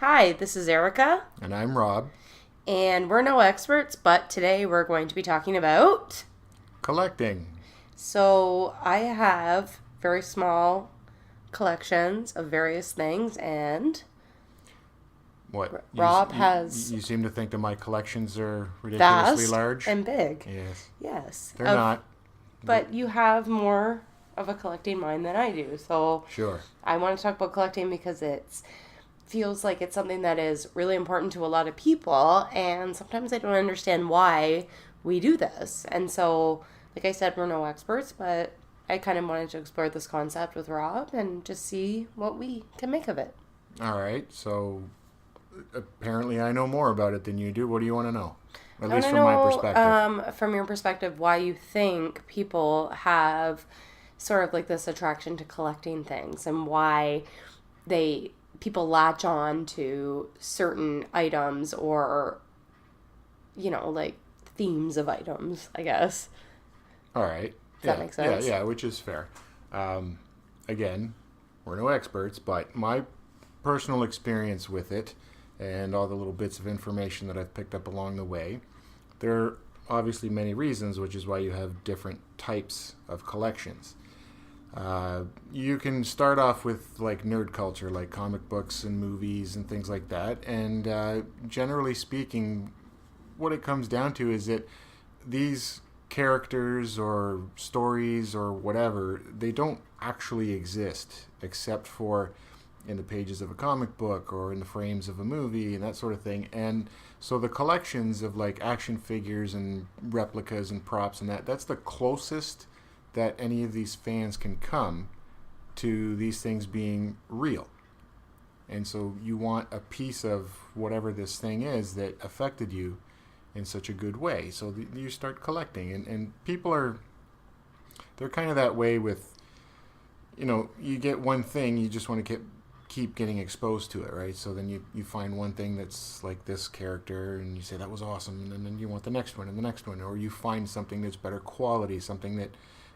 Hi, this is Erica, And I'm Rob. and we're no experts, but today we're going to be talking about. Collecting. So, I have very small collections of various things, and What? Rob has You seem to think that my collections are ridiculously vast large? and big. Yes. Yes. They're not. But you have more of a collecting mind than I do. So, Sure. I want to talk about collecting because it feels like it's something that is really important to a lot of people, and sometimes I don't understand why we do this. And so, like I said, we're no experts, but I kind of wanted to explore this concept with Rob and just see what we can make of it. All right. So apparently I know more about it than you do. What do you want to know? At I want least to from my know, perspective. from your perspective, why you think people have sort of like this attraction to collecting things, and why they people latch on to certain items, or like themes of items, I guess. All right. Does that Yeah. make Yeah. sense? Yeah. Which is fair. Um, Again, we're no experts, but my personal experience with it and all the little bits of information that I've picked up along the way, there are obviously many reasons, which is why you have different types of collections. You can start off with like nerd culture, like comic books and movies and things like that. And generally speaking, what it comes down to is that these characters or stories or whatever, they don't actually exist except for in the pages of a comic book or in the frames of a movie and that sort of thing. And so the collections of like action figures and replicas and props and that's the closest that any of these fans can come to these things being real. And so you want a piece of whatever this thing is that affected you in such a good way. So you start collecting, and people they're kind of that way with, you get one thing, you just want to keep getting exposed to it, right? So then you find one thing that's like this character, and you say that was awesome, and then you want the next one and the next one, or you find something that's better quality, something that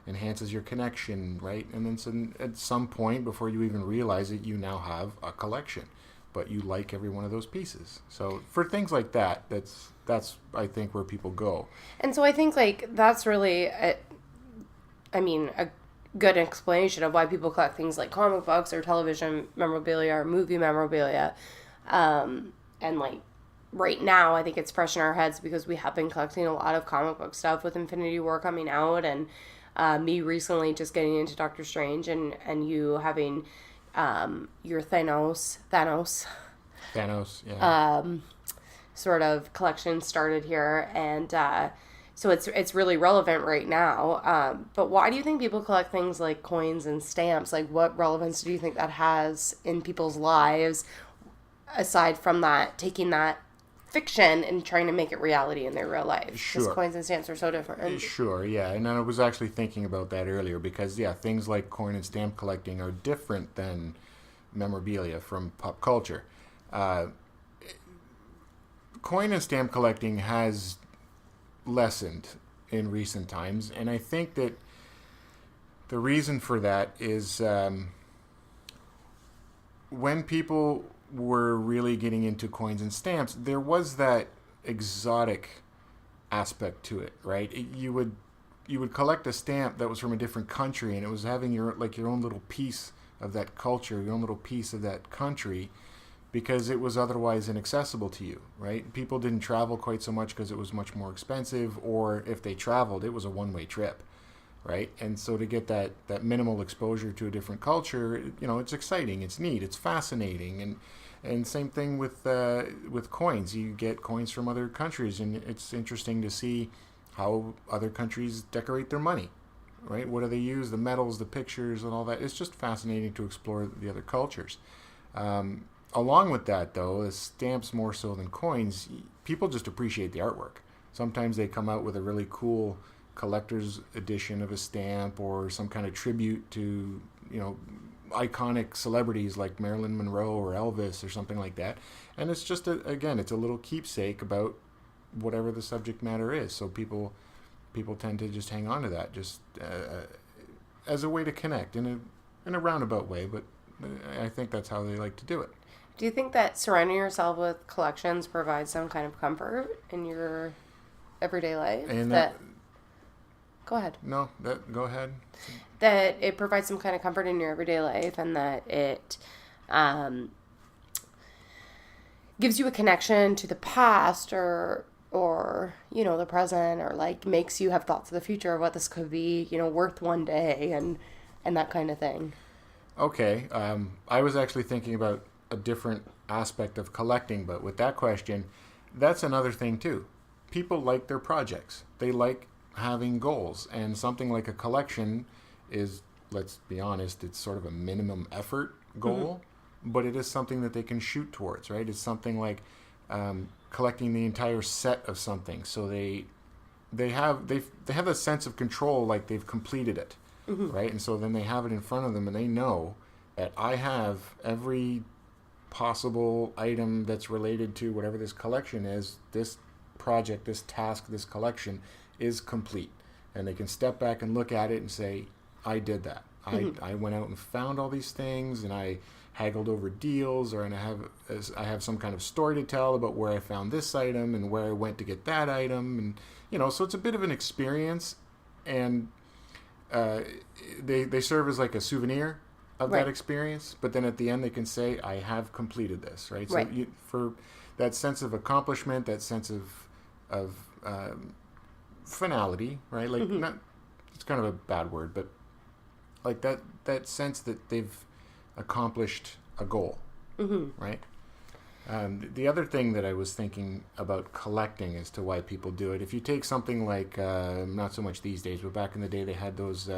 enhances your connection, right? And then at some point, before you even realize it, you now have a collection, but you like every one of those pieces. So for things like that, that's I think where people go. And so I think like that's really, a good explanation of why people collect things like comic books or television memorabilia or movie memorabilia. And like right now, I think it's fresh in our heads because we have been collecting a lot of comic book stuff with Infinity War coming out, and me recently just getting into Doctor Strange, and you having your Thanos, yeah. sort of collection started here, and so it's really relevant right now. But why do you think people collect things like coins and stamps? Like, what relevance do you think that has in people's lives, aside from that taking that fiction and trying to make it reality in their real life? Because Sure. coins and stamps are so different. Sure, yeah. And I was actually thinking about that earlier because, yeah, things like coin and stamp collecting are different than memorabilia from pop culture. Uh, Coin and stamp collecting has lessened in recent times, and I think that the reason for that is when people were really getting into coins and stamps, there was that exotic aspect to it, right? You would collect a stamp that was from a different country, and it was having your own little piece of that culture, your own little piece of that country, because it was otherwise inaccessible to you, right? People didn't travel quite so much because it was much more expensive, or if they traveled, it was a one-way trip, right? And so to get that minimal exposure to a different culture, it's exciting, it's neat, it's fascinating, and same thing with coins. You get coins from other countries, and it's interesting to see how other countries decorate their money, right? What do they use? The metals, the pictures, and all that. It's just fascinating to explore the other cultures. Along with that, though, the stamps more so than coins, people just appreciate the artwork. Sometimes they come out with a really cool collector's edition of a stamp or some kind of tribute to, iconic celebrities like Marilyn Monroe or Elvis or something like that. And it's just, it's a little keepsake about whatever the subject matter is. So people tend to just hang on to that just as a way to connect in a roundabout way, but I think that's how they like to do it. Do you think that surrounding yourself with collections provides some kind of comfort in your everyday life? And Go ahead. No, go ahead. That it provides some kind of comfort in your everyday life, and that it gives you a connection to the past or the present, or like makes you have thoughts of the future of what this could be, worth one day, and that kind of thing. Okay. I was actually thinking about a different aspect of collecting, but with that question, that's another thing too. People like their projects. They like having goals, and something like a collection is, let's be honest, it's sort of a minimum effort goal, but it is something that they can shoot towards, right? It's something like collecting the entire set of something, so they have a sense of control, like they've completed it, right? And so then they have it in front of them, and they know that I have every possible item that's related to whatever this collection is. This project, this task, this collection is complete, and they can step back and look at it and say, I did that. I went out and found all these things, and I haggled over deals, and I have some kind of story to tell about where I found this item and where I went to get that item, and so it's a bit of an experience, and they serve as like a souvenir of that experience, but then at the end they can say, I have completed this, right? So for that sense of accomplishment, that sense of finality, right? Like not, it's kind of a bad word, but like that sense that they've accomplished a goal, right? The other thing that I was thinking about collecting as to why people do it, if you take something like, not so much these days, but back in the day they had those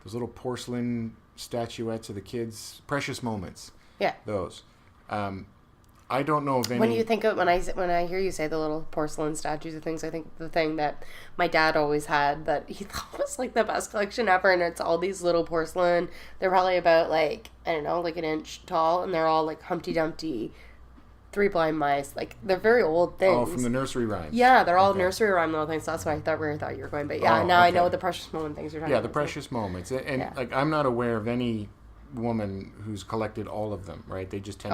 little porcelain statuettes of the kids, precious moments. Yeah. Those. I don't know of any. When I hear you say the little porcelain statues of things, I think the thing that my dad always had that he thought was like the best collection ever, and it's all these little porcelain. They're probably about like an inch tall, and they're all like Humpty Dumpty, Three Blind Mice. Like they're very old things. Oh, from the nursery rhymes. Yeah, they're all nursery rhyme little things. So that's why where I thought you were going. But yeah, I know the precious moment things you're talking about. Yeah, the precious moments, and like I'm not aware of any woman who's collected all of them, right? They just tend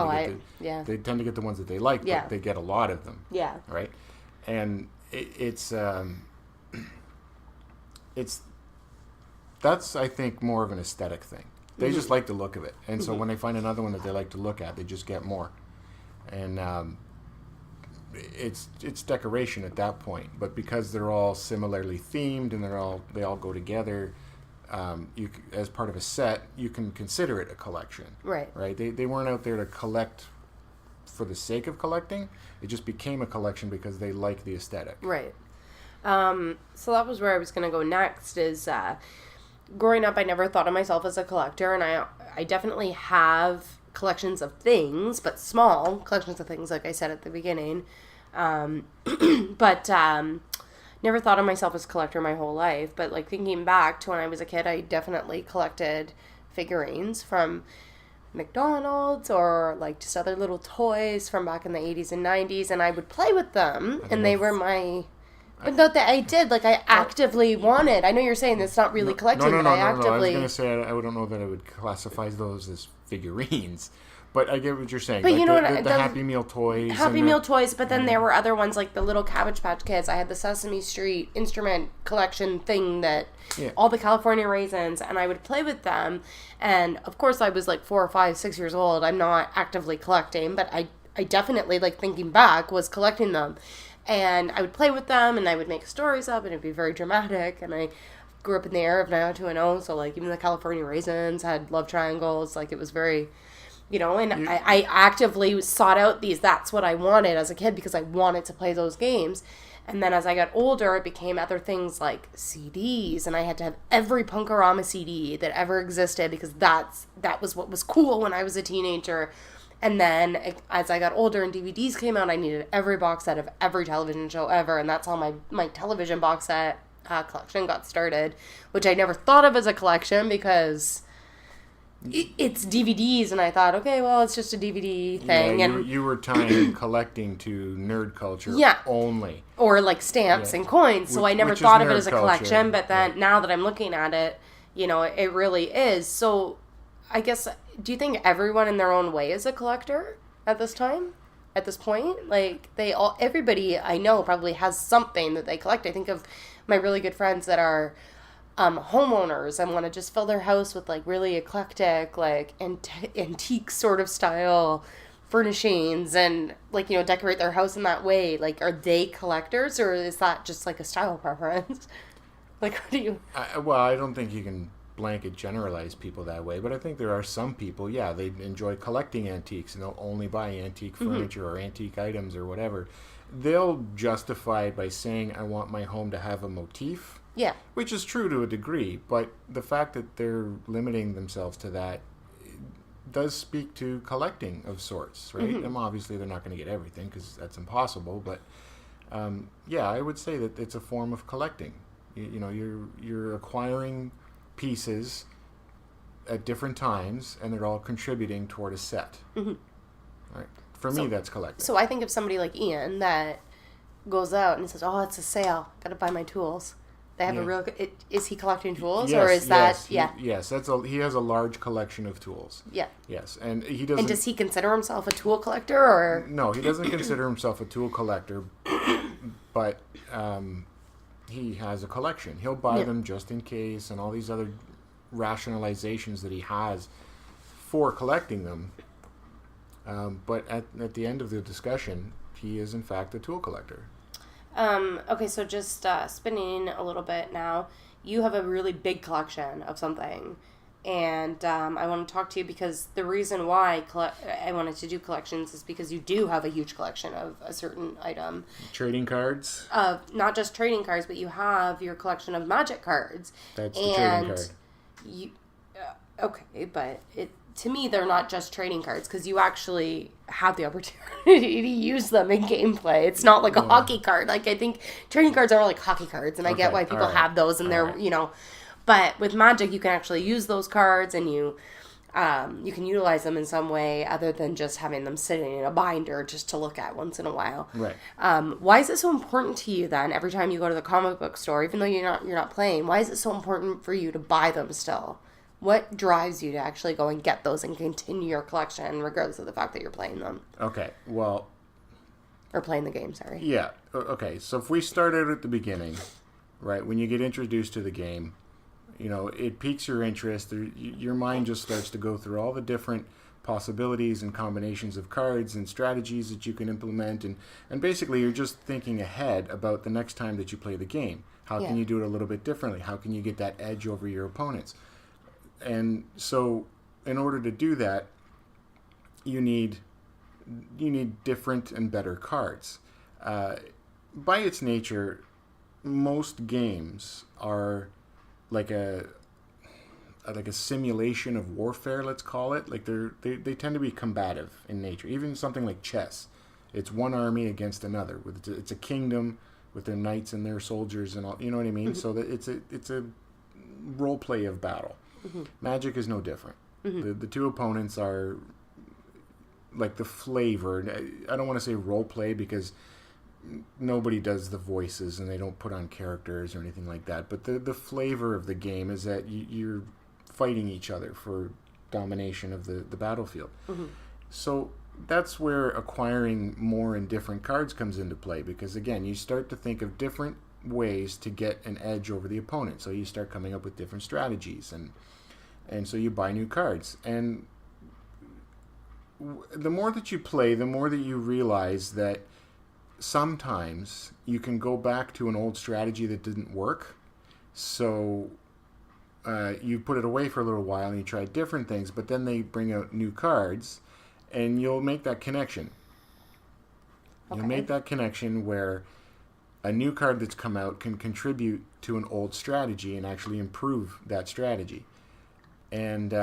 they tend to get the ones that they like, but they get a lot of them. Yeah. Right? And it's that's, I think, more of an aesthetic thing. They just like the look of it. And so when they find another one that they like to look at, they just get more. And it's decoration at that point. But because they're all similarly themed and they all go together, you, as part of a set, you can consider it a collection. Right. They weren't out there to collect for the sake of collecting. It just became a collection because they like the aesthetic. Right. So that was where I was going to go next is, growing up, I never thought of myself as a collector, and I definitely have collections of things, but small collections of things, like I said at the beginning. But never thought of myself as a collector my whole life, but like thinking back to when I was a kid, I definitely collected figurines from McDonald's or like just other little toys from back in the 80s and 90s, and I would play with them, and they were my... But not that I did, like I actively wanted. I know you're saying it's not really collecting, but I actively... I was going to say, I don't know that I would classify those as figurines. But I get what you're saying. But like you know what? The Happy Meal toys. Happy Meal toys, but then there were other ones like the little Cabbage Patch Kids. I had the Sesame Street instrument collection thing that all the California raisins, and I would play with them. And of course, I was like 4 or 5, 6 years old. I'm not actively collecting, but I definitely, like thinking back, was collecting them. And I would play with them, and I would make stories up, and it'd be very dramatic. And I grew up in the era of 90210, so like even the California raisins had love triangles. Like it was very... and I actively sought out that's what I wanted as a kid because I wanted to play those games. And then as I got older, it became other things like CDs, and I had to have every Punk-O-Rama CD that ever existed because that was what was cool when I was a teenager. And then as I got older and DVDs came out, I needed every box set of every television show ever, and that's how my television box set collection got started, which I never thought of as a collection because... It's DVDs, and I thought, okay, well, it's just a DVD thing. Yeah, you were tying collecting to nerd culture only. Or like stamps and coins, so I never thought of it as a collection, but then now that I'm looking at it, it really is. So I guess, do you think everyone in their own way is a collector? at this time? At this point? Like, everybody I know probably has something that they collect. I think of my really good friends that are homeowners and want to just fill their house with, like, really eclectic, like, antique sort of style furnishings and, like, you know, decorate their house in that way. Like, are they collectors, or is that just, like, a style preference? Like, what do you... Well, I don't think you can blanket generalize people that way, but I think there are some people, yeah, they enjoy collecting antiques and they'll only buy antique furniture or antique items or whatever. They'll justify it by saying, I want my home to have a motif. Yeah. Which is true to a degree, but the fact that they're limiting themselves to that does speak to collecting of sorts, right? And obviously they're not going to get everything because that's impossible, but yeah, I would say that it's a form of collecting. You know, you're acquiring pieces at different times, and they're all contributing toward a set. Right? For me, that's collecting. So I think of somebody like Ian that goes out and says, "Oh, it's a sale. Got to buy my tools." They have a real. Is he collecting tools, or is that? Yes, he has a large collection of tools. Yeah. Yes, and he doesn't. And does he consider himself a tool collector, or? No, he doesn't consider himself a tool collector, but he has a collection. He'll buy them just in case, and all these other rationalizations that he has for collecting them. But at the end of the discussion, he is in fact a tool collector. Okay, so just spinning a little bit now. You have a really big collection of something, and I want to talk to you because the reason why I wanted to do collections is because you do have a huge collection of a certain item. Trading cards? Not just trading cards, but you have your collection of Magic cards. That's the trading card. Okay, but to me, they're not just trading cards because you actually have the opportunity to use them in gameplay. It's not like a hockey card. Like, I think trading cards are like hockey cards, and I get why people have those, and they're, you know. But with Magic, you can actually use those cards, and you can utilize them in some way other than just having them sitting in a binder just to look at once in a while. Right. Why is it so important to you then? Every time you go to the comic book store, even though you're not playing, why is it so important for you to buy them still? What drives you to actually go and get those and continue your collection, regardless of the fact that you're playing them? Okay, well... Or playing the game, sorry. Yeah, okay, so if we started at the beginning, right, when you get introduced to the game, you know, it piques your interest, your mind just starts to go through all the different possibilities and combinations of cards and strategies that you can implement, and basically you're just thinking ahead about the next time that you play the game. How can you do it a little bit differently? How can you get that edge over your opponents? And so, in order to do that, you need different and better cards. By its nature, most games are like a simulation of warfare. Let's call it. Like they tend to be combative in nature. Even something like chess, it's one army against another. It's a kingdom with their knights and their soldiers and all. You know what I mean? So that it's a role play of battle. Magic is no different. The two opponents are like the flavor. I don't want to say role play because nobody does the voices and they don't put on characters or anything like that. But the flavor of the game is that you're fighting each other for domination of the battlefield. So that's where acquiring more and different cards comes into play because, again, you start to think of different ways to get an edge over the opponent. So you start coming up with different strategies, and so you buy new cards. And the more that you play, the more that you realize that sometimes you can go back to an old strategy that didn't work. So you put it away for a little while and you try different things, but then they bring out new cards and you'll make that connection. You'll make that connection where a new card that's come out can contribute to an old strategy and actually improve that strategy. And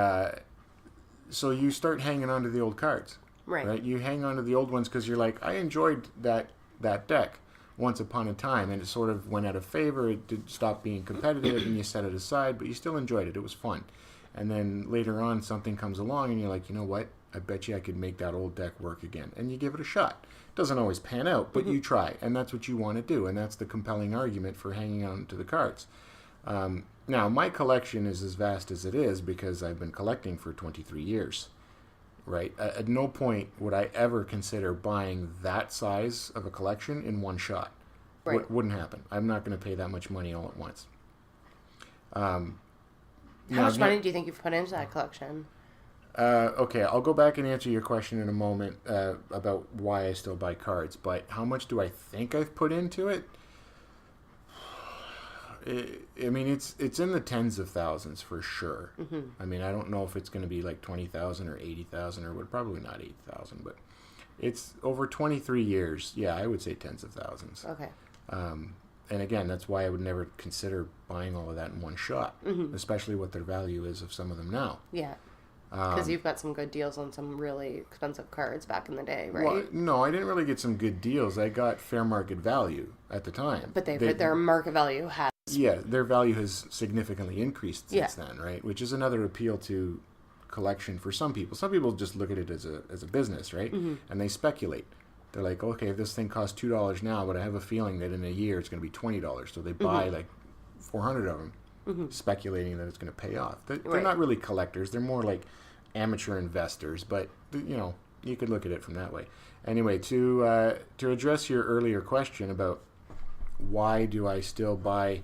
so you start hanging on to the old cards. Right? You hang on to the old ones because you're like, I enjoyed that deck once upon a time, and it sort of went out of favor. It did stop being competitive, and you set it aside, but you still enjoyed it. It was fun. And then later on, something comes along, and you're like, you know what? I bet you I could make that old deck work again. And you give it a shot. It doesn't always pan out, but you try, and that's what you want to do, and that's the compelling argument for hanging on to the cards. Now, my collection is as vast as it is because I've been collecting for 23 years. right? At no point would I ever consider buying that size of a collection in one shot. Right. Wouldn't happen. I'm not going to pay that much money all at once. How much money do you think you've put into that collection? Okay, I'll go back and answer your question in a moment about why I still buy cards. But how much do I think I've put into it? I mean, it's in the tens of thousands for sure. Mm-hmm. I mean, I don't know if it's going to be like 20,000 or 80,000 or probably not 80,000, but it's over 23 years. Yeah, I would say tens of thousands. Okay. And again, that's why I would never consider buying all of that in one shot, especially what their value is of some of them now. Yeah. Because you've got some good deals on some really expensive cards back in the day, right? Well, no, I didn't really get some good deals. I got fair market value at the time. But their market value has... Yeah, their value has significantly increased since then, right? Which is another appeal to collection for some people. Some people just look at it as a business, right? Mm-hmm. And they speculate. They're like, okay, if this thing costs $2 now, but I have a feeling that in a year it's going to be $20. So they buy like 400 of them, speculating that it's going to pay off. They're not really collectors. They're more like amateur investors, but you could look at it from that way. Anyway, to address your earlier question about why do I still buy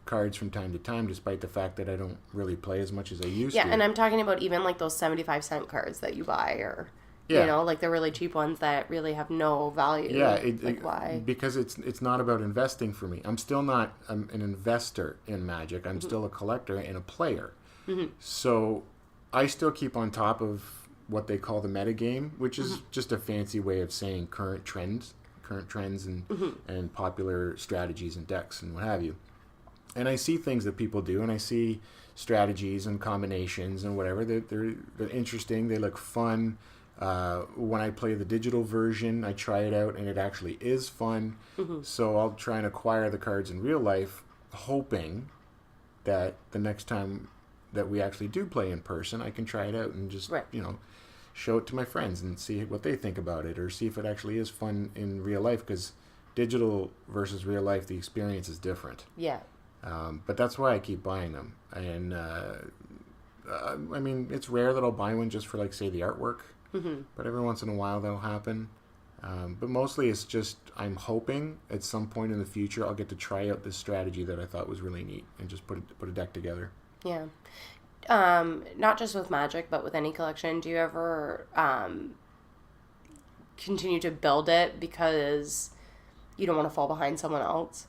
cards from time to time, despite the fact that I don't really play as much as I used to. Yeah, and I'm talking about even like those 75-cent cards that you buy, or like the really cheap ones that really have no value. Yeah, why? Because it's not about investing for me. I'm still not an investor in Magic. I'm still a collector and a player. Mm-hmm. So I still keep on top of what they call the metagame, which is just a fancy way of saying current trends and popular strategies and decks and what have you. And I see things that people do, and I see strategies and combinations and whatever. They're interesting. They look fun. When I play the digital version, I try it out, and it actually is fun. Mm-hmm. So I'll try and acquire the cards in real life, hoping that the next time that we actually do play in person, I can try it out and just, show it to my friends and see what they think about it, or see if it actually is fun in real life, because digital versus real life, the experience is different. Yeah. But that's why I keep buying them. And, I mean, it's rare that I'll buy one just for, like, say, the artwork. Mm-hmm. But every once in a while that'll happen. But mostly it's just I'm hoping at some point in the future I'll get to try out this strategy that I thought was really neat and just put a deck together. Yeah. Not just with Magic, but with any collection. Do you ever continue to build it because you don't want to fall behind someone else?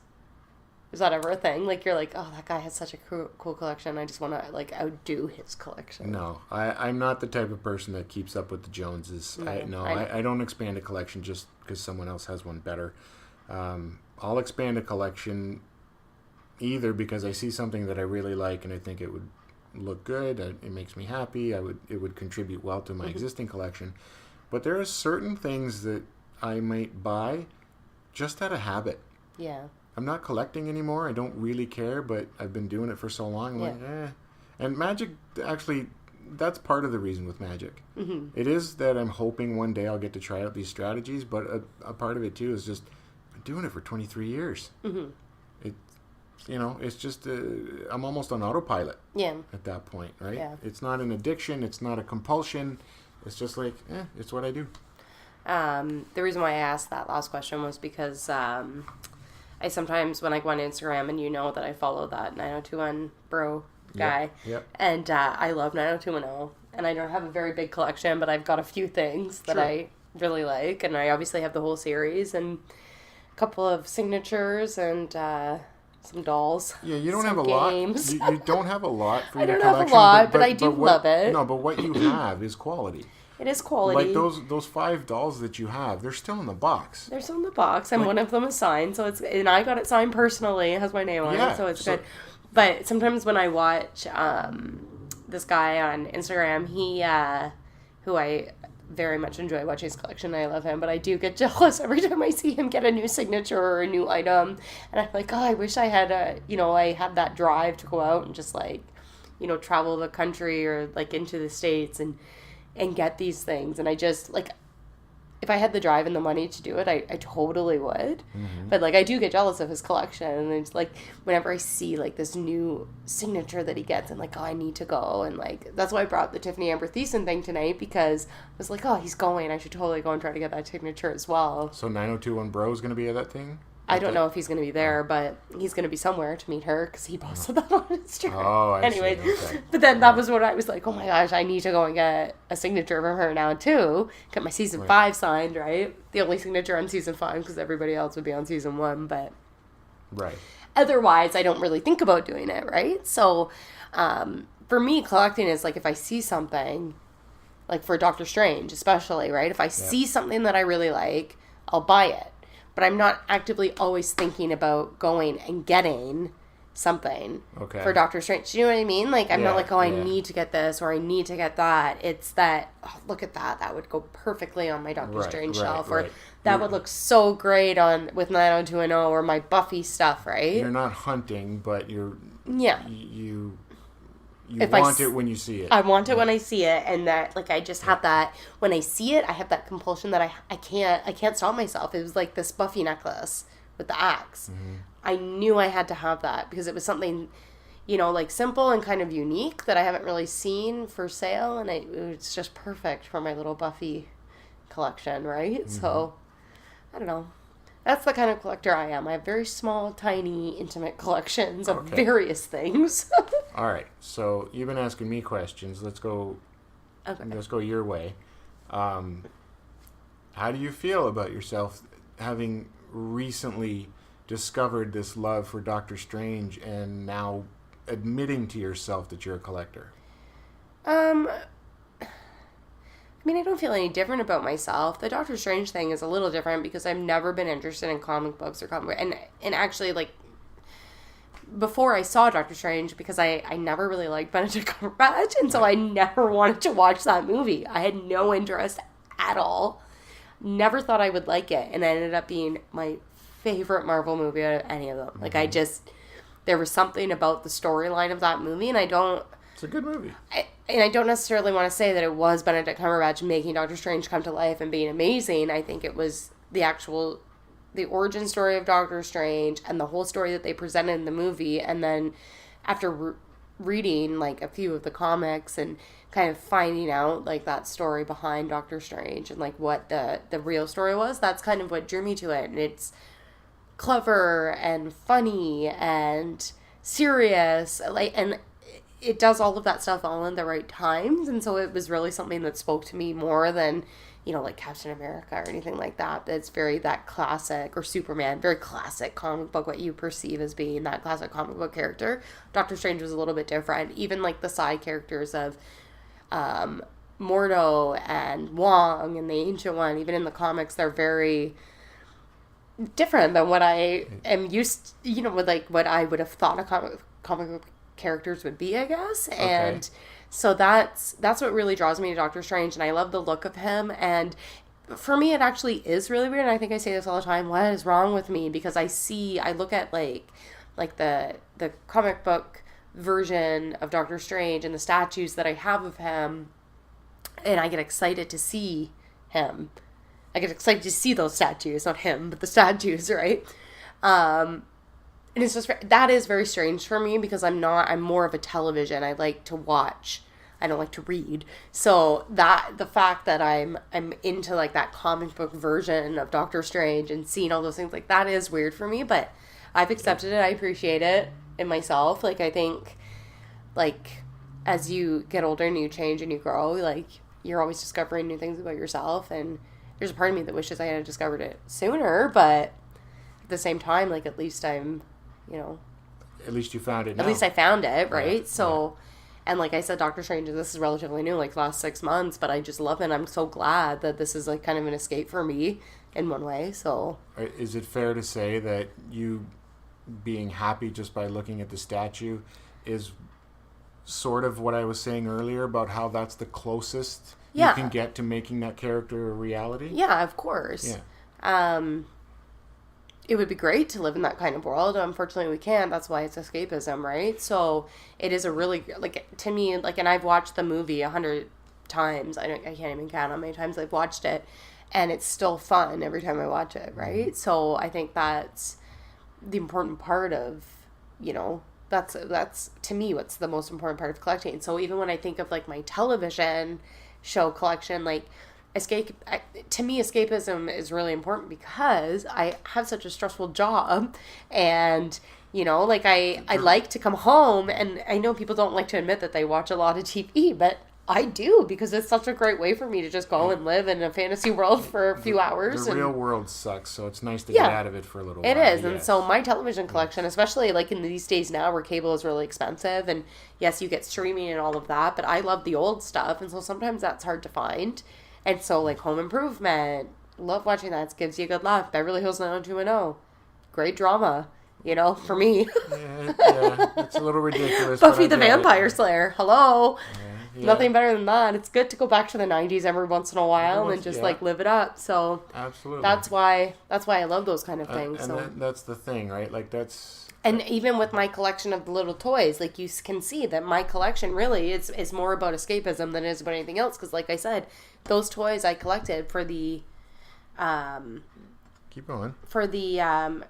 Is that ever a thing? Like, you're like, oh, that guy has such a cool collection. I just want to, like, outdo his collection. No, I'm not the type of person that keeps up with the Joneses. I don't expand a collection just because someone else has one better. I'll expand a collection either because I see something that I really like and I think it would look good, it makes me happy, it would contribute well to my existing collection. But there are certain things that I might buy just out of habit. Yeah. I'm not collecting anymore. I don't really care, but I've been doing it for so long. I'm like, And Magic, actually, that's part of the reason with Magic. Mm-hmm. It is that I'm hoping one day I'll get to try out these strategies, but a part of it, too, is just I've been doing it for 23 years. Mm-hmm. It's just, I'm almost on autopilot at that point, right? Yeah. It's not an addiction. It's not a compulsion. It's just like, it's what I do. The reason why I asked that last question was because I sometimes, when I go on Instagram, and that I follow that 9021 bro guy, and I love 90210, and I don't have a very big collection, but I've got a few things that I really like, and I obviously have the whole series, and a couple of signatures, and some dolls. Yeah, you don't have a lot. You don't have a lot for your collection. I don't have a lot, but I do love it. No, but what you have is quality. It is quality. Like those 5 dolls that you have, they're still in the box. They're still in the box, and one of them is signed. And I got it signed personally. It has my name on it, so it's good. But sometimes when I watch this guy on Instagram, he who I very much enjoy watching his collection. I love him, but I do get jealous every time I see him get a new signature or a new item, and I'm like, oh, I wish I had I had that drive to go out and just like, travel the country or like into the States and get these things. And I just like, if I had the drive and the money to do it, I totally would. Mm-hmm. But, like, I do get jealous of his collection. And it's, like, whenever I see, like, this new signature that he gets, I'm like, oh, I need to go. And, like, that's why I brought the Tiffany Amber Thiessen thing tonight, because I was like, oh, he's going. I should totally go and try to get that signature as well. So 9021 Bro is going to be at that thing? I don't know if he's going to be there, but he's going to be somewhere to meet her, because he posted that on Instagram. Oh, I see. Anyway, Okay. but then that was what I was like, oh my gosh, I need to go and get a signature from her now too. Get my season 5 signed, right? The only signature on season 5, because everybody else would be on season 1, but Right. otherwise I don't really think about doing it, right? So for me, collecting is like if I see something, like for Doctor Strange especially, right? If I see something that I really like, I'll buy it. But I'm not actively always thinking about going and getting something for Doctor Strange. Do you know what I mean? Like, I'm not like, oh, I need to get this or I need to get that. It's that, oh, look at that. That would go perfectly on my Doctor Strange shelf. Or that would look so great on with 90210 or my Buffy stuff, right? You're not hunting, but you If want it when you see it. I want it when I see it, and that, like, I just have that, when I see it, I have that compulsion that I can't stop myself. It was like this Buffy necklace with the axe. Mm-hmm. I knew I had to have that, because it was something, you know, like, simple and kind of unique that I haven't really seen for sale, and it's just perfect for my little Buffy collection, right? Mm-hmm. So, I don't know. That's the kind of collector I am. I have very small, tiny, intimate collections of various things. All right. So you've been asking me questions. Let's go. Okay. Let's go your way. How do you feel about yourself having recently discovered this love for Doctor Strange and now admitting to yourself that you're a collector? I mean, I don't feel any different about myself. The Doctor Strange thing is a little different because I've never been interested in comic books or and actually, like, before I saw Doctor Strange, because I never really liked Benedict Cumberbatch, and so I never wanted to watch that movie. I had no interest at all. Never thought I would like it, and it ended up being my favorite Marvel movie out of any of them. Mm-hmm. Like, there was something about the storyline of that movie, and It's a good movie. I don't necessarily want to say that it was Benedict Cumberbatch making Doctor Strange come to life and being amazing. I think it was the origin story of Doctor Strange and the whole story that they presented in the movie. And then after reading, like, a few of the comics and kind of finding out, like, that story behind Doctor Strange and, like, what the real story was, that's kind of what drew me to it. And it's clever and funny and serious, like, and it does all of that stuff all in the right times, and so it was really something that spoke to me more than, you know, like Captain America or anything like that. But it's very that classic, or Superman, very classic comic book, what you perceive as being that classic comic book character. Doctor Strange was a little bit different. Even, like, the side characters of Mordo and Wong and the Ancient One, even in the comics, they're very different than what I am used, you know, with, like, what I would have thought a comic book characters would be, I guess. And so that's what really draws me to Doctor Strange, and I love the look of him. And for me, it actually is really weird, and I think I say this all the time, what is wrong with me? Because I look at like the comic book version of Doctor Strange and the statues that I have of him, and I get excited to see him. I get excited to see those statues, not him, but the statues, right? And it's just, that is very strange for me, because I'm more of a television. I like to watch. I don't like to read. So the fact that I'm into, like, that comic book version of Doctor Strange and seeing all those things, like, that is weird for me, but I've accepted it. I appreciate it in myself. Like, I think, like, as you get older and you change and you grow, like, you're always discovering new things about yourself, and there's a part of me that wishes I had discovered it sooner, but at the same time, like, at least I'm, you know, at least you found it now. At least I found it, right? So, and like I said, Doctor Strange, this is relatively new, like, last 6 months, but I just love it. I'm so glad that this is, like, kind of an escape for me in one way, so. Is it fair to say that you being happy just by looking at the statue is sort of what I was saying earlier about how that's the closest you can get to making that character a reality? Yeah, of course. Yeah. It would be great to live in that kind of world. Unfortunately, we can't. That's why it's escapism, right? So it is a really, like, to me, like, and I've watched the movie 100 times. I can't even count how many times I've watched it. and it's still fun every time I watch it, right? So I think that's the important part of, you know, that's to me what's the most important part of collecting. So even when I think of like my television show collection, like to me escapism is really important because I have such a stressful job, and you know, like I like to come home, and I know people don't like to admit that they watch a lot of TV, but I do, because it's such a great way for me to just go and live in a fantasy world for a few hours. The real world sucks, so it's nice to get out of it for a little while. It is, and so my television collection, especially like in these days now where cable is really expensive, and yes, you get streaming and all of that, but I love the old stuff, and so sometimes that's hard to find. And so like Home Improvement, love watching that. It gives you a good laugh. Beverly Hills 90210, great drama. You know, for me. yeah, it's a little ridiculous. Buffy the Vampire Slayer. Hello. Yeah. Nothing better than that. It's good to go back to the 90s every once in a while and just like live it up. So absolutely. That's why I love those kind of things. And that's the thing, right? Like that's. And even with my collection of the little toys, like you can see that my collection really is more about escapism than it is about anything else. Because like I said, those toys I collected for the. Keep going. For the.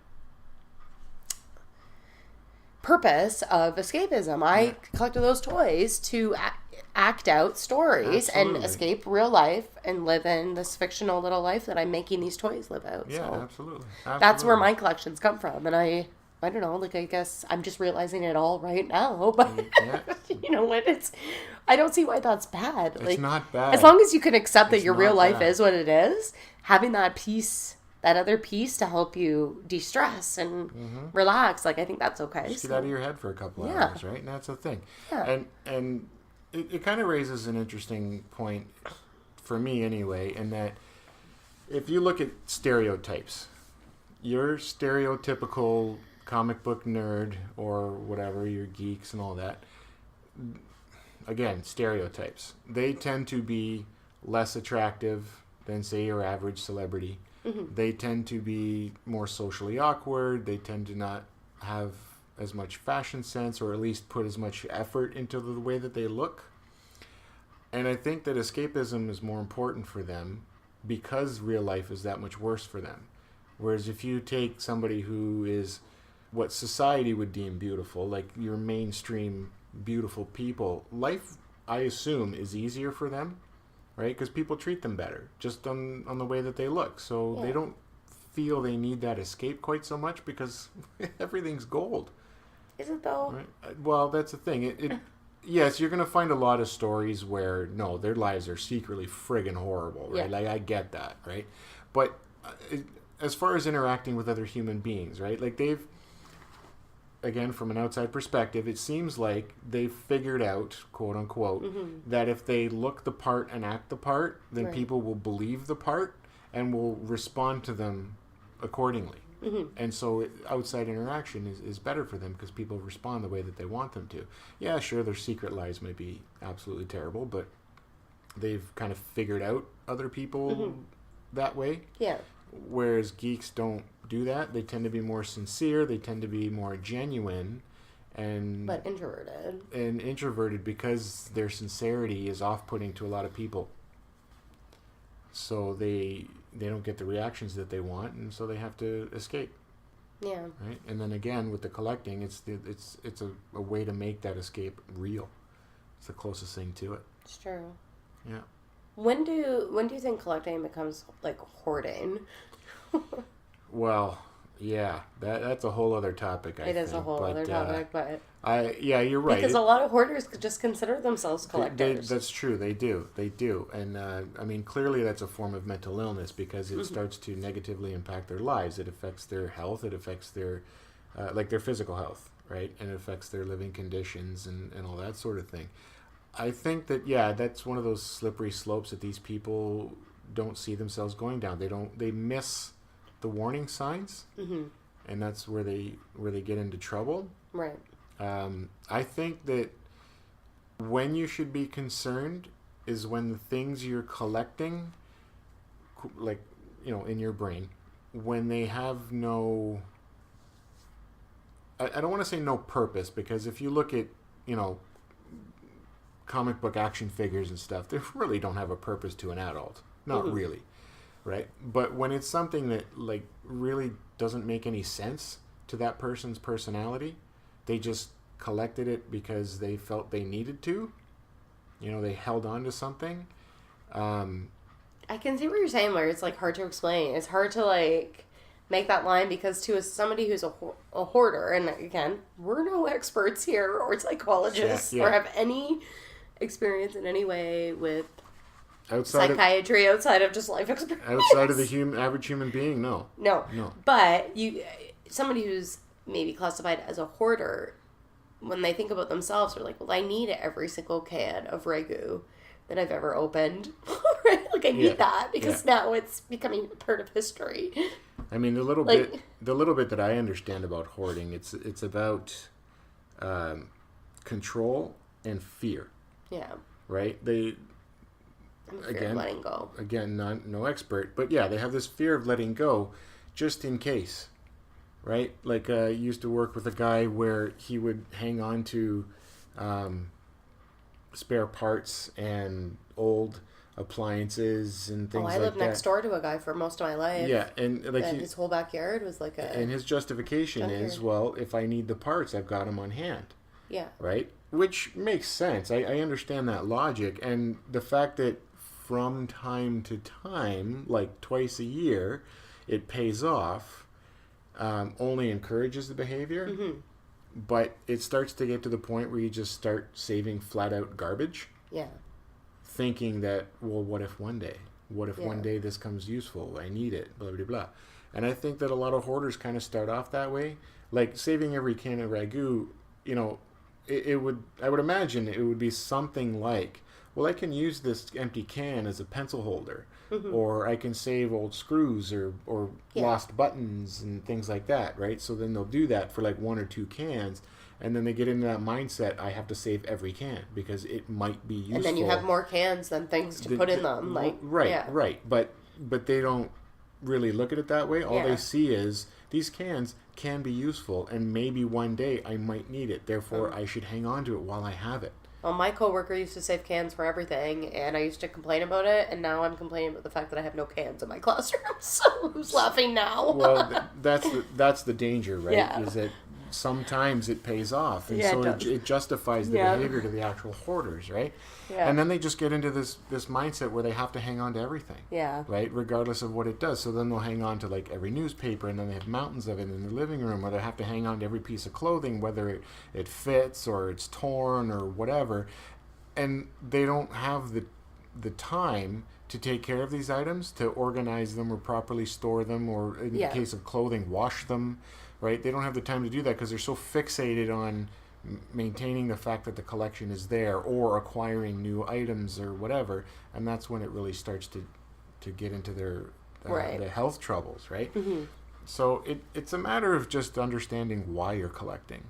Purpose of escapism. I collected those toys to act out stories and escape real life and live in this fictional little life that I'm making these toys live out. Yeah, so absolutely. That's where my collections come from, and I don't know, like I guess I'm just realizing it all right now, but you know what, I don't see why that's bad. It's like, not bad. As long as you can accept that your real life is what it is, having that piece, that other piece to help you de-stress and relax, like I think that's okay. Just get out of your head for a couple hours, right? And that's the thing. Yeah. And it kind of raises an interesting point for me anyway, in that if you look at stereotypes, your stereotypical comic book nerd or whatever, your geeks and all that, again, stereotypes. They tend to be less attractive than, say, your average celebrity. They tend to be more socially awkward. They tend to not have as much fashion sense, or at least put as much effort into the way that they look. And I think that escapism is more important for them because real life is that much worse for them. Whereas if you take somebody who is what society would deem beautiful, like your mainstream beautiful people, life, I assume, is easier for them. Right? Because people treat them better just on the way that they look. So they don't feel they need that escape quite so much because everything's gold. Is it though? Right? Well, that's the thing. Yes, you're going to find a lot of stories where, no, their lives are secretly friggin' horrible, right? Like, I get that, right? But as far as interacting with other human beings, right? Like, again, from an outside perspective, it seems like they've figured out, quote unquote, that if they look the part and act the part, then people will believe the part and will respond to them accordingly. And so outside interaction is better for them because people respond the way that they want them to. Yeah, sure, their secret lives may be absolutely terrible, but they've kind of figured out other people that way. Yeah. Whereas geeks don't do that. They tend to be more sincere. They tend to be more genuine, but introverted because their sincerity is off-putting to a lot of people. So they don't get the reactions that they want, and so they have to escape. Yeah. Right. And then again with the collecting, it's a way to make that escape real. It's the closest thing to it. It's true. Yeah. When do you think collecting becomes like hoarding? Well, yeah, that's a whole other topic. It is a whole other topic, but you're right. Because a lot of hoarders just consider themselves collectors. That's true. They do, and I mean, clearly that's a form of mental illness because it starts to negatively impact their lives. It affects their health. It affects their their physical health, right? And it affects their living conditions and all that sort of thing. I think that that's one of those slippery slopes that these people don't see themselves going down. They miss the warning signs, and that's where they get into trouble. Right. I think that when you should be concerned is when the things you're collecting, like, you know, in your brain, when they have no, I don't want to say no purpose, because if you look at, you know, comic book action figures and stuff, they really don't have a purpose to an adult. Not really. right? But when it's something that like really doesn't make any sense to that person's personality, they just collected it because they felt they needed to. You know, they held on to something. I can see what you're saying, where it's like hard to explain. It's hard to like make that line, because to somebody who's a hoarder, and again, we're no experts here or psychologists or have any experience in any way with psychiatry outside of just life experience. Outside of the average human being, no. But somebody who's maybe classified as a hoarder, when they think about themselves, they're like, well, I need every single can of Ragu that I've ever opened. Right? Like, I need that because now it's becoming part of history. I mean, the little bit that I understand about hoarding, it's about control and fear. Yeah. Right? Fear of letting go. Again, no expert, but yeah, they have this fear of letting go, just in case. Right? Like, I used to work with a guy where he would hang on to spare parts and old appliances and things like that. I lived next door to a guy for most of my life. Yeah, and like his whole backyard was like a... And his justification is, well, if I need the parts, I've got them on hand. Yeah. Right? Which makes sense. I understand that logic. And the fact that from time to time, like twice a year, it pays off, only encourages the behavior. Mm-hmm. But it starts to get to the point where you just start saving flat out garbage. Yeah. Thinking that, well, what if one day? What if one day this comes useful? I need it, blah, blah, blah. And I think that a lot of hoarders kind of start off that way. Like, saving every can of Ragu, you know, I would imagine it would be something like, well, I can use this empty can as a pencil holder. Mm-hmm. Or I can save old screws or lost buttons and things like that, right? So then they'll do that for like 1 or 2 cans. And then they get into that mindset, I have to save every can because it might be useful. And then you have more cans than things to put in them. Right. But they don't really look at it that way. All they see is these cans can be useful, and maybe one day I might need it. Therefore, I should hang on to it while I have it. Well, my coworker used to save cans for everything, and I used to complain about it, and now I'm complaining about the fact that I have no cans in my classroom. So who's laughing now? Well, that's the danger, right? Yeah. Is that sometimes it pays off, and so it justifies the behavior to the actual hoarders, right? Yeah. And then they just get into this mindset where they have to hang on to everything, right, regardless of what it does. So then they'll hang on to like every newspaper, and then they have mountains of it in their living room, or they have to hang on to every piece of clothing, whether it fits or it's torn or whatever, and they don't have the time to take care of these items, to organize them or properly store them, or in the case of clothing, wash them. Right? They don't have the time to do that because they're so fixated on maintaining the fact that the collection is there or acquiring new items or whatever, and that's when it really starts to get into their the health troubles, right? Mm-hmm. So it's a matter of just understanding why you're collecting,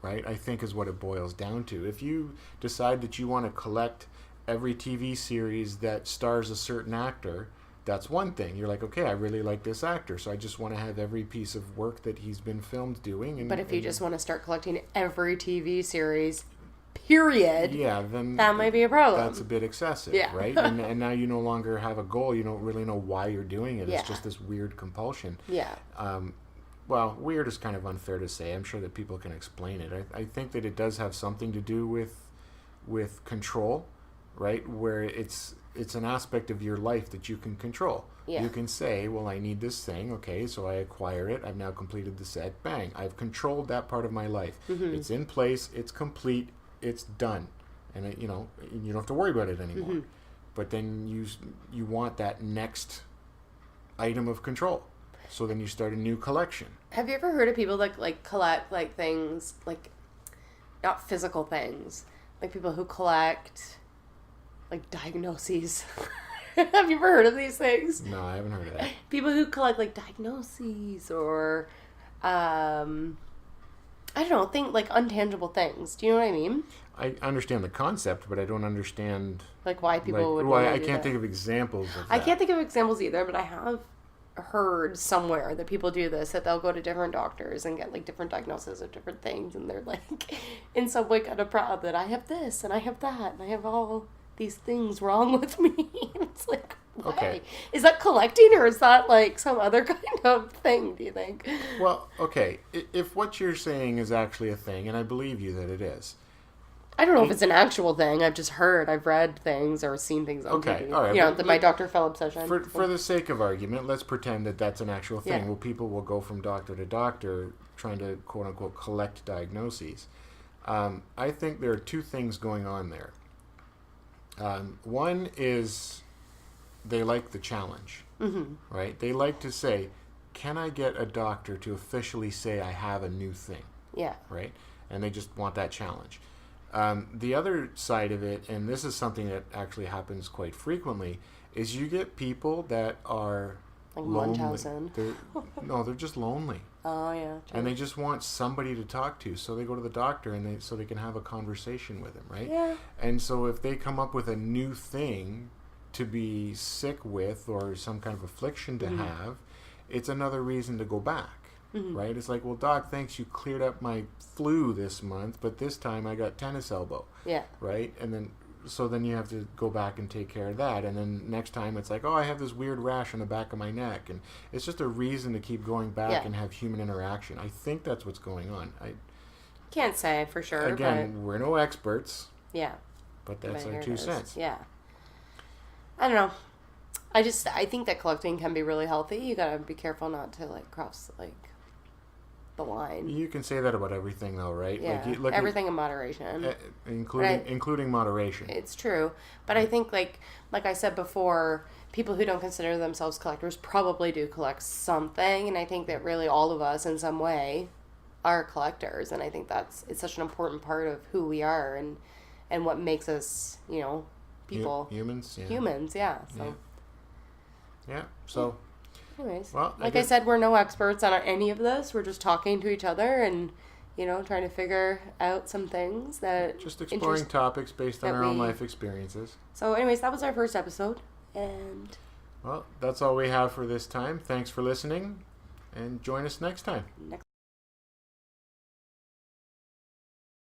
right? I think is what it boils down to. If you decide that you want to collect every TV series that stars a certain actor, that's one thing. You're like, okay, I really like this actor, so I just want to have every piece of work that he's been filmed doing. But if you just want to start collecting every TV series, period, then that might be a problem. That's a bit excessive, right? And now you no longer have a goal. You don't really know why you're doing it. It's just this weird compulsion. Yeah. Well, weird is kind of unfair to say. I'm sure that people can explain it. I think that it does have something to do with control, right? Where it's an aspect of your life that you can control. Yeah. You can say, well, I need this thing. Okay, so I acquire it. I've now completed the set. Bang. I've controlled that part of my life. Mm-hmm. It's in place. It's complete. It's done. And, you don't have to worry about it anymore. Mm-hmm. But then you want that next item of control. So then you start a new collection. Have you ever heard of people that, like, collect, like, things, like, not physical things, like people who collect... like diagnoses. Have you ever heard of these things? No, I haven't heard of that. People who collect like diagnoses or I don't know, think like untangible things. Do you know what I mean? I understand the concept, but I don't understand like why people would want to do that. I can't think of examples of that. I can't think of examples either, but I have heard somewhere that people do this, that they'll go to different doctors and get like different diagnoses of different things, and they're like in some way kind of proud that I have this and I have that and I have all these things wrong with me. It's like, Why? Okay. Is that collecting or is that like some other kind of thing, do you think? Well, okay. If what you're saying is actually a thing, and I believe you that it is. I don't know if it's an actual thing. I've just heard, I've read things or seen things on Okay, TV. all right, You know, but my Dr. Phil obsession. For the sake of argument, let's pretend that that's an actual thing. Yeah. Well, people will go from doctor to doctor trying to, quote unquote, collect diagnoses. I think there are two things going on there. One is they like the challenge, right? They like to say, can I get a doctor to officially say I have a new thing, Yeah. right? And they just want that challenge. The other side of it, and this is something that actually happens quite frequently, is you get people that are Like lonely. Munchausen. They're just lonely. Oh, yeah. True. And they just want somebody to talk to, so they go to the doctor and so they can have a conversation with him, right? Yeah. And so if they come up with a new thing to be sick with or some kind of affliction to have, it's another reason to go back, right? It's like, well, doc, thanks, you cleared up my flu this month, but this time I got tennis elbow, Yeah. right? And then so then you have to go back and take care of that, and then next time it's like, oh, I have this weird rash on the back of my neck, and it's just a reason to keep going back Yeah. and have human interaction. I think that's what's going on. Can't say for sure. Again, we're no experts, but yeah. but that's But here our it 2 is. cents. Yeah. I don't know. I think that collecting can be really healthy. You gotta be careful not to like cross like the line. You can say that about everything, though, right? Yeah. Like, you look Everything in moderation. including moderation. It's true. But I think like I said before, people who don't consider themselves collectors probably do collect something, and I think that really all of us in some way are collectors, and I think it's such an important part of who we are and what makes us, you know, people. Humans. Yeah. Humans, yeah. So Yeah. So. anyways, Well, like I guess- said, we're no experts on any of this. We're just talking to each other and, you know, trying to figure out some things that Just exploring topics based on that our own we- life experiences. So anyways, that was our first episode, and Well, that's all we have for this time. Thanks for listening, and join us next time. next